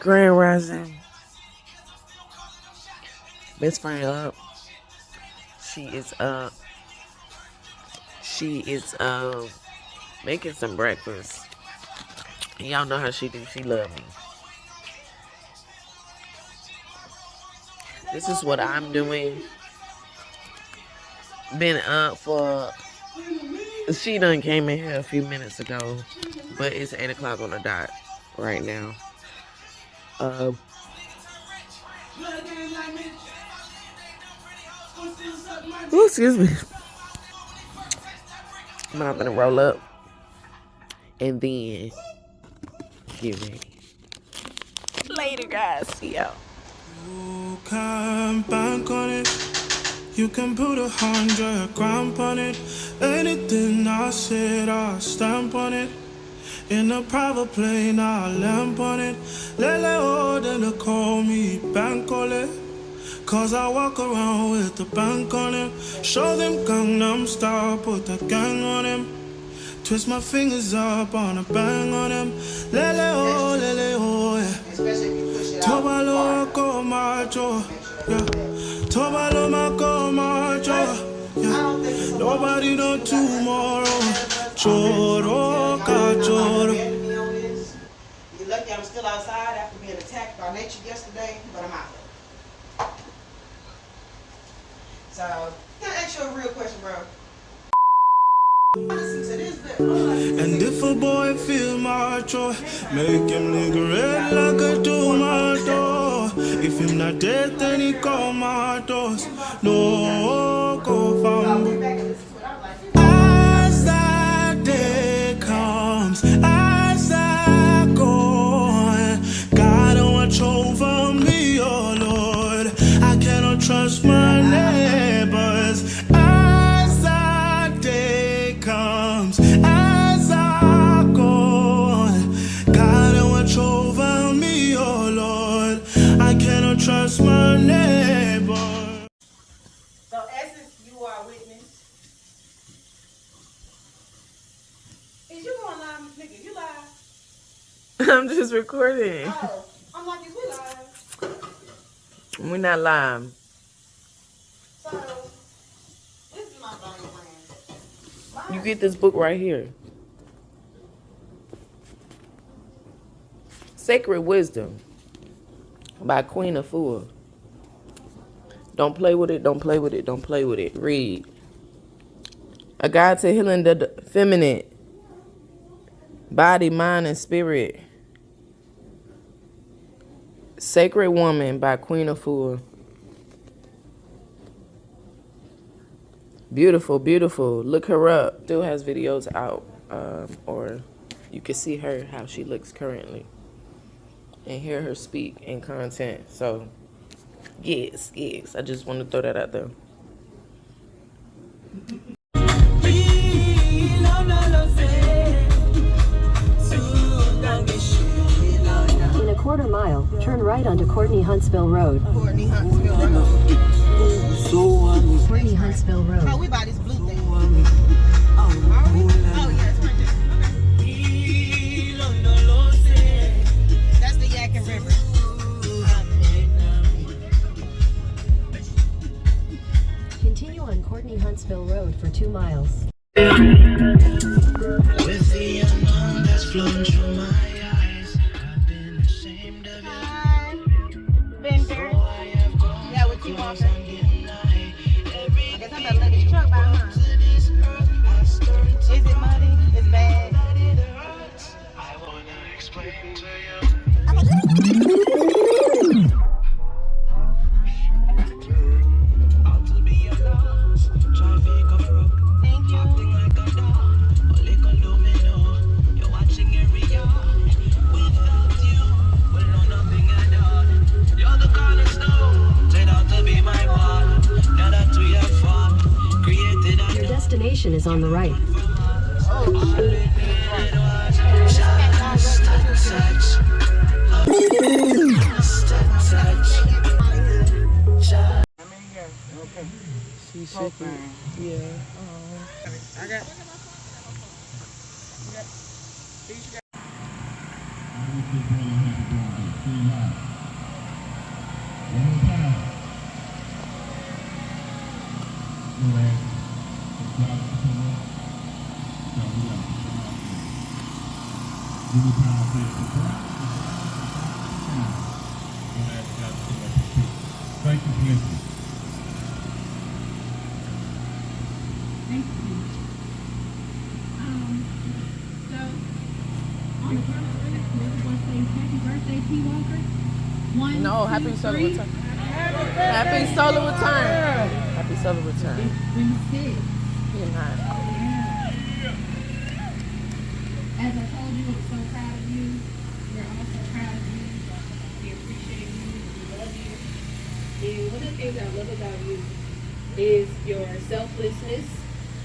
Grand Rising. Best friend up. She is making some breakfast. Y'all know how she do. She love me. This is what I'm doing. Been up for. She done came in here a few minutes ago, but it's 8 o'clock on the dot right now. Oh, excuse me. I'm not gonna roll up and then get ready. Later, guys. See y'all. You can bank on it. You can put 100 grand on it. Anything I said, I'll stamp on it. In a private plane, I'll lamp on it. Lele oh, then they call me Bankole. Cause I walk around with the bank on him. Show them Gangnam Style, put the gang on him. Twist my fingers up on a bang on him. Lele oh, yeah. Tobalo ko macho, yeah. Tobalo mako macho, yeah. Nobody know tomorrow. Choro ka choro. You're lucky I'm still outside after being attacked by nature yesterday, but I'm out. So, can I ask you a real question, bro? And if a boy feel macho, make him look red like a tomato. If him not dead, then he call my toes. No, go fumble. As that day comes, as I go, God watch over me, oh Lord. I cannot trust my neighbors. As that day comes, as I go, God watch over me, oh Lord. I cannot trust my neighbor. So, Essence, you are a witness. Is you going live, nigga? You live? I'm just recording. Oh, I'm like, is we live? We're not live. So, this is my body brand. You get this book right here. Sacred Wisdom by Queen of S.O.U.L. Don't play with it, don't play with it, don't play with it. Read. A guide to healing the feminine body, mind, and spirit. Sacred Woman by Queen of S.O.U.L. Beautiful, beautiful. Look her up. Still has videos out, or you can see her, how she looks currently, and hear her speak in content. So, yes. I just want to throw that out there. In a quarter mile, turn right onto Courtney Huntsville Road. Courtney Huntsville Road. Courtney Huntsville Road. Oh, we buy this blue thing. Are we? Oh, yeah, it's right there. That's the Yakin River. Continue on Courtney Huntsville Road for 2 miles. With the unknown that's flown through my eyes, I've been ashamed of you. Hi, Bender. Yeah, what you want? I guess I'm gonna let this truck by, huh? Is it muddy? It's bad. I wanna explain to you. Thank you. Your destination is on the right. You shook it. Yeah. I got. Thank you for listening. Thank you. So, on the front of the list, everyone say happy birthday, P. Walker. One, No, two, happy solo three. return. Happy solo return. Happy solo return. Reset. You're not. As I told you, we're so proud of you. We're also proud of you. We appreciate you. We love you. And one of the things I love about you is your selflessness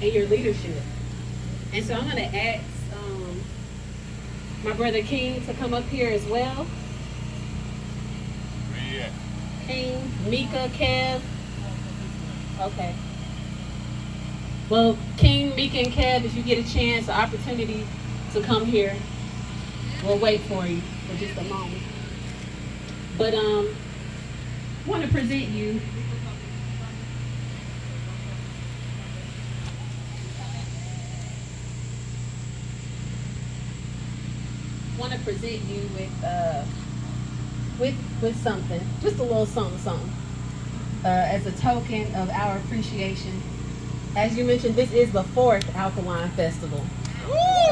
and your leadership. And so I'm going to ask my brother King to come up here as well. Yeah. King, Mika, Kev. Okay. Well, King, Mika, and Kev, if you get a chance, an opportunity to come here, we'll wait for you for just a moment. But want to present you with something, just a little something, as a token of our appreciation. As you mentioned, this is the 4th Alkaline Festival.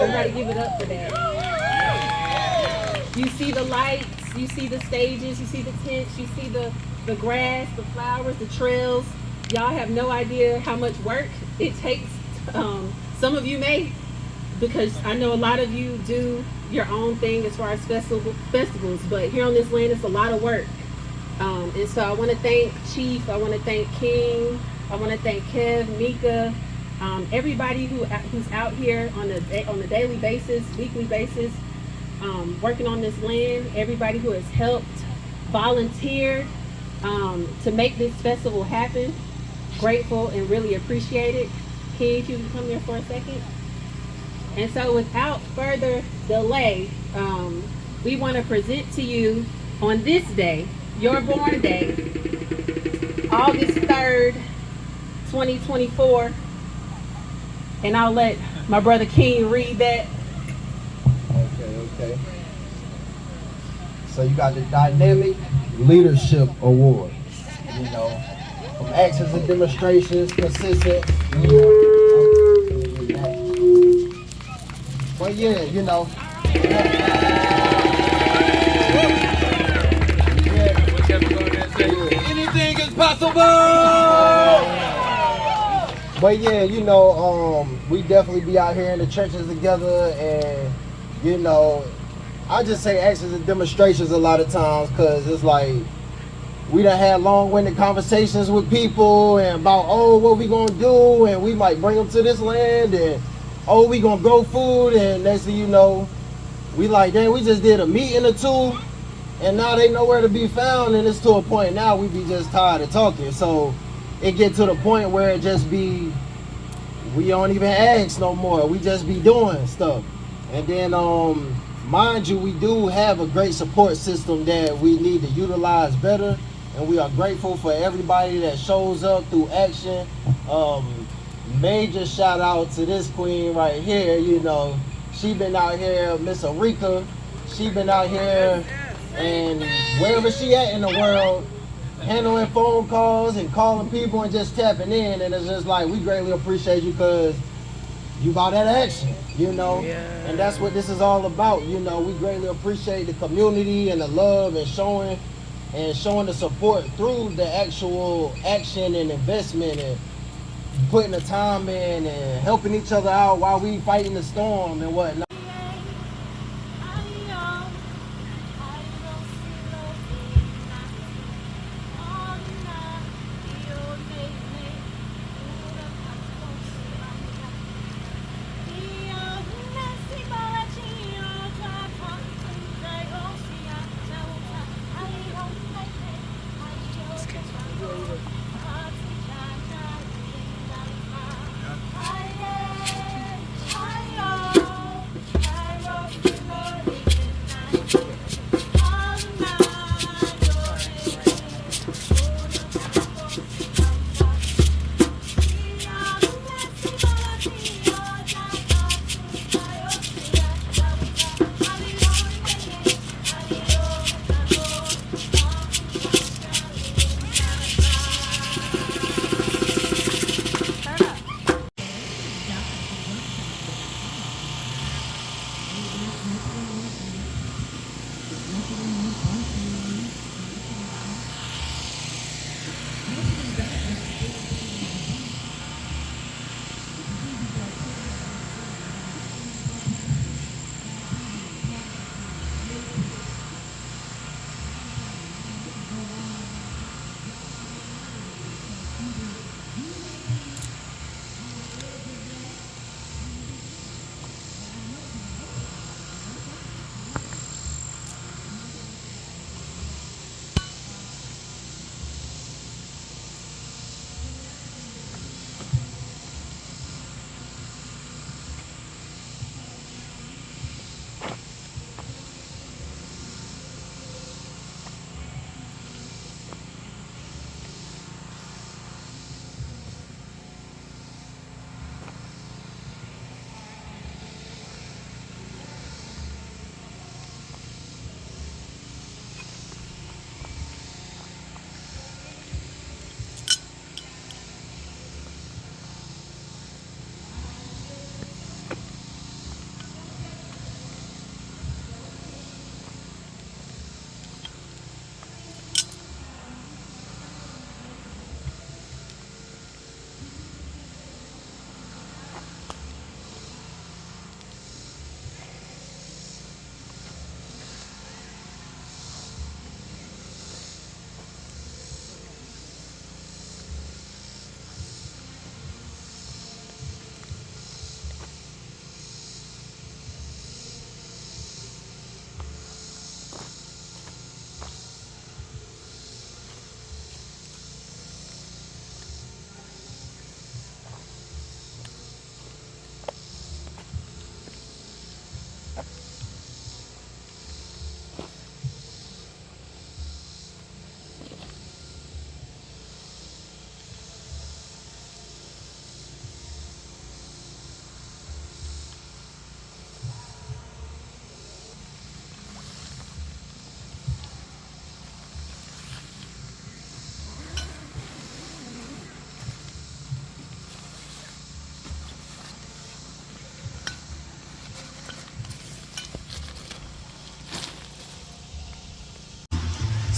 Everybody give it up for that. You see the lights, you see the stages, you see the tents, you see the grass, the flowers, the trails. Y'all have no idea how much work it takes. Some of you may, because I know a lot of you do your own thing as far as festivals, but here on this land, it's a lot of work. And so I want to thank Chief, I want to thank King, I want to thank Kev, Mika, everybody who's out here on a daily basis, weekly basis, working on this land, everybody who has helped, volunteered to make this festival happen. Grateful and really appreciate it. King, if you can come here for a second. And so without further delay, we want to present to you on this day, your born day, August 3rd, 2024. And I'll let my brother King read that. Okay. So you got the Dynamic Leadership Award. You know, from actions and demonstrations, consistent. But yeah, you know. Anything is possible! But yeah, you know, we definitely be out here in the churches together, and you know, I just say actions and demonstrations a lot of times, because it's like we done had long-winded conversations with people and about, oh, what we gonna do, and we might bring them to this land, and oh, we gonna grow food, and next thing you know, we like, dang, we just did a meeting or two, and now they nowhere to be found, and it's to a point now we be just tired of talking. So it get to the point where it just be, we don't even ask no more, we just be doing stuff. And then mind you, we do have a great support system that we need to utilize better, and we are grateful for everybody that shows up through action. Major shout out to this queen right here. You know, she been out here, Miss Arika, she been out here, and wherever she at in the world, handling phone calls and calling people and just tapping in. And it's just like, we greatly appreciate you, because you about that action, you know. Yeah. And that's what this is all about. You know, we greatly appreciate the community and the love and showing the support through the actual action and investment and putting the time in and helping each other out while we fighting the storm and whatnot.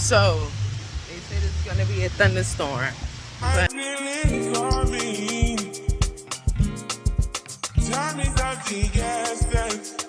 So they said it's gonna be a thunderstorm. But Time is of the essence.